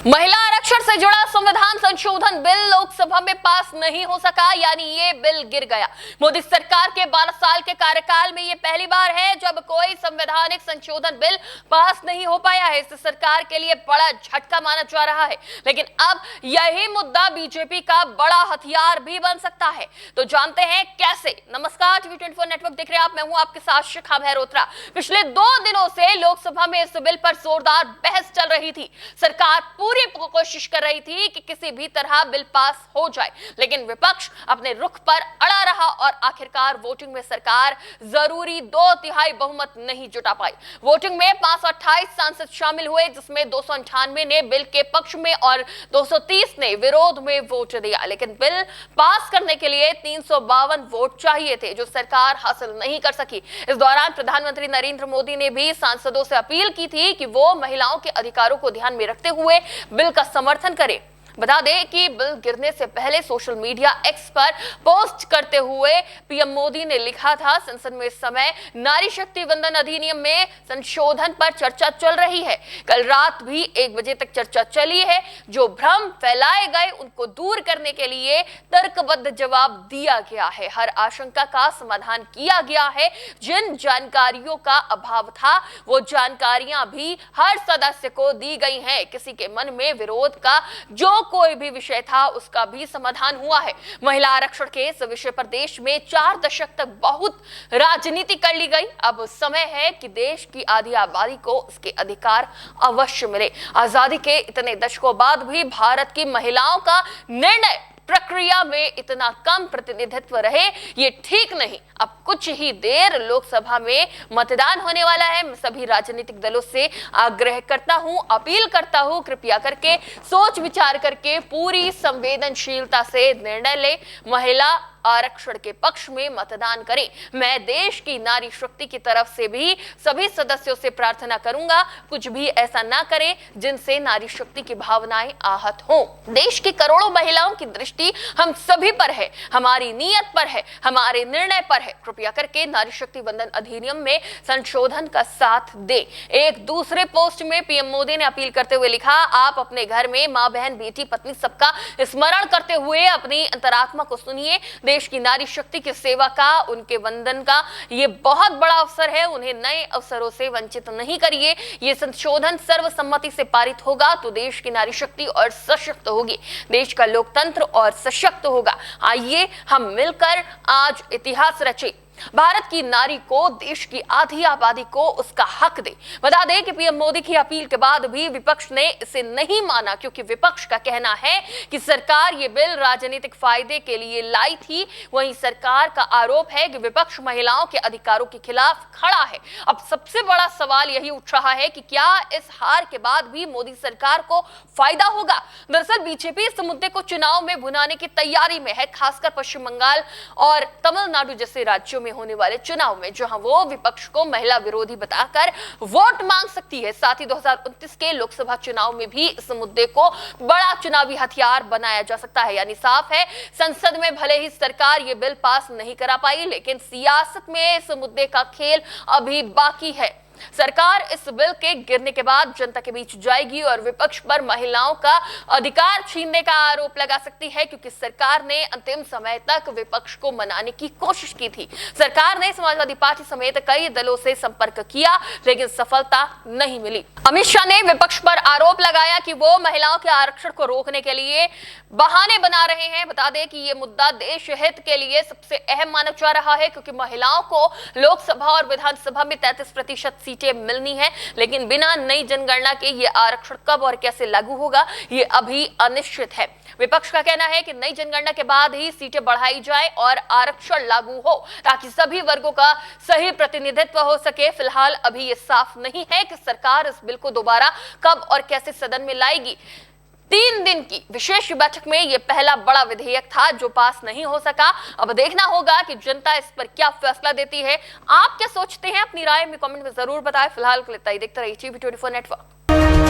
महिला आरक्षण से जुड़ा संविधान संशोधन बिल लोकसभा में पास नहीं हो सका, यानी ये बिल गिर गया। मोदी सरकार के 12 साल के कार्यकाल में ये पहली बार है जब कोई संवैधानिक संशोधन बिल पास नहीं हो पाया है। इस सरकार के लिए बड़ा झटका माना जा रहा है, लेकिन अब यही मुद्दा बीजेपी का बड़ा हथियार भी बन सकता है। तो जानते हैं कैसे। नमस्कार, टीवी 24 नेटवर्क देख रहे हैं आप, मैं हूं आपके साथ शिखा मेहरोत्रा। पिछले 2 दिनों से लोकसभा में इस बिल पर जोरदार बहस चल रही थी। सरकार पूरी कोशिश कर रही थी कि किसी भी तरह बिल पास हो जाए, लेकिन विपक्ष अपने रुख पर अड़ा रहा और आखिरकार वोटिंग में सरकार जरूरी 2/3 बहुमत नहीं जुटा पाई। वोटिंग में 528 सांसद शामिल हुए, जिसमें 298 ने बिल के पक्ष में और 230 ने विरोध में वोट दिया। लेकिन बिल पास करने के लिए 352 वोट चाहिए थे, जो सरकार हासिल नहीं कर सकी। इस दौरान प्रधानमंत्री नरेंद्र मोदी ने भी सांसदों से अपील की थी कि वो महिलाओं के अधिकारों को ध्यान में रखते हुए बिल का समर्थन करें। बता दें कि बिल गिरने से पहले सोशल मीडिया एक्स पर पोस्ट करते हुए पीएम मोदी ने लिखा था, संसद में इस समय नारी शक्ति वंदन अधिनियम में संशोधन पर चर्चा चल रही है। कल रात भी 1 बजे तक चर्चा चली है। जो भ्रम फैलाए गए उनको दूर करने के लिए तर्कबद्ध जवाब दिया गया है। हर आशंका का समाधान किया गया है। जिन जानकारियों का अभाव था वो जानकारियां भी हर सदस्य को दी गई हैं। किसी के मन में विरोध का जो कोई भी विषय था उसका भी समाधान हुआ है। महिला आरक्षण के इस विषय पर देश में 4 दशक तक बहुत राजनीति कर ली गई। अब समय है कि देश की आधी आबादी को उसके अधिकार अवश्य मिले। आजादी के इतने दशकों बाद भी भारत की महिलाओं का निर्णय प्रक्रिया में इतना कम प्रतिनिधित्व रहे, ये ठीक नहीं। अब कुछ ही देर लोकसभा में मतदान होने वाला है। मैं सभी राजनीतिक दलों से आग्रह करता हूं, अपील करता हूं, कृपया करके सोच विचार करके पूरी संवेदनशीलता से निर्णय ले, महिला आरक्षण के पक्ष में मतदान करें। मैं देश की नारी शक्ति की तरफ से भी सभी सदस्यों से प्रार्थना करूंगा, कुछ भी ऐसा ना करें जिनसे नारी शक्ति की भावनाएं आहत हों। देश की करोड़ों महिलाओं की दृष्टि हम सभी पर है, हमारी नीयत पर है, हमारे निर्णय पर है। कृपया करके नारी शक्ति वंदन अधिनियम में संशोधन का साथ दे। एक दूसरे पोस्ट में पीएम मोदी ने अपील करते हुए लिखा, आप अपने घर में मां, बहन, बेटी, पत्नी सबका स्मरण करते हुए अपनी अंतरात्मा को सुनिए। देश की नारी शक्ति की सेवा का, उनके वंदन का ये बहुत बड़ा अवसर है। उन्हें नए अवसरों से वंचित नहीं करिए। ये संशोधन सर्वसम्मति से पारित होगा तो देश की नारी शक्ति और सशक्त होगी, देश का लोकतंत्र और सशक्त होगा। आइए हम मिलकर आज इतिहास रचे, भारत की नारी को, देश की आधी आबादी को उसका हक दे। बता दें कि पीएम मोदी की अपील के बाद भी विपक्ष ने इसे नहीं माना, क्योंकि विपक्ष का कहना है कि सरकार ये बिल राजनीतिक फायदे के लिए लाई थी। वहीं सरकार का आरोप है कि विपक्ष महिलाओं के अधिकारों के खिलाफ खड़ा है। अब सबसे बड़ा सवाल यही उठ रहा है कि क्या इस हार के बाद भी मोदी सरकार को फायदा होगा। दरअसल बीजेपी इस मुद्दे को चुनाव में भुनाने की तैयारी में है, खासकर पश्चिम बंगाल और तमिलनाडु जैसे राज्यों में होने वाले चुनाव में, जहां वो विपक्ष को महिला विरोधी बताकर वोट मांग सकती है। साथ ही 2029 के लोकसभा चुनाव में भी इस मुद्दे को बड़ा चुनावी हथियार बनाया जा सकता है। यानी साफ है, संसद में भले ही सरकार ये बिल पास नहीं करा पाई, लेकिन सियासत में इस मुद्दे का खेल अभी बाकी है। सरकार इस बिल के गिरने के बाद जनता के बीच जाएगी और विपक्ष पर महिलाओं का अधिकार छीनने का आरोप लगा सकती है, क्योंकि सरकार ने अंतिम समय तक विपक्ष को मनाने की कोशिश की थी। सरकार ने समाजवादी पार्टी समेत कई दलों से संपर्क किया, लेकिन सफलता नहीं मिली। अमित शाह ने विपक्ष पर आरोप लगाया कि वो महिलाओं के आरक्षण को रोकने के लिए बहाने बना रहे हैं। बता दें कि ये मुद्दा देश हित के लिए सबसे अहम माना जा रहा है, क्योंकि महिलाओं को लोकसभा और विधानसभा में 33% सीटें मिलनी है, लेकिन बिना नई जनगणना के ये आरक्षण कब और कैसे लागू होगा ये अभी अनिश्चित है। विपक्ष का कहना है कि नई जनगणना के बाद ही सीटें बढ़ाई जाए और आरक्षण लागू हो, ताकि सभी वर्गों का सही प्रतिनिधित्व हो सके। फिलहाल अभी ये साफ नहीं है कि सरकार इस बिल को दोबारा कब और कैसे सदन में लाएगी। 3 दिन की विशेष बैठक में यह पहला बड़ा विधेयक था जो पास नहीं हो सका। अब देखना होगा कि जनता इस पर क्या फैसला देती है। आप क्या सोचते हैं, अपनी राय में कमेंट में जरूर बताएं। फिलहाल के लिए देखते रहिए टीवी 24 नेटवर्क।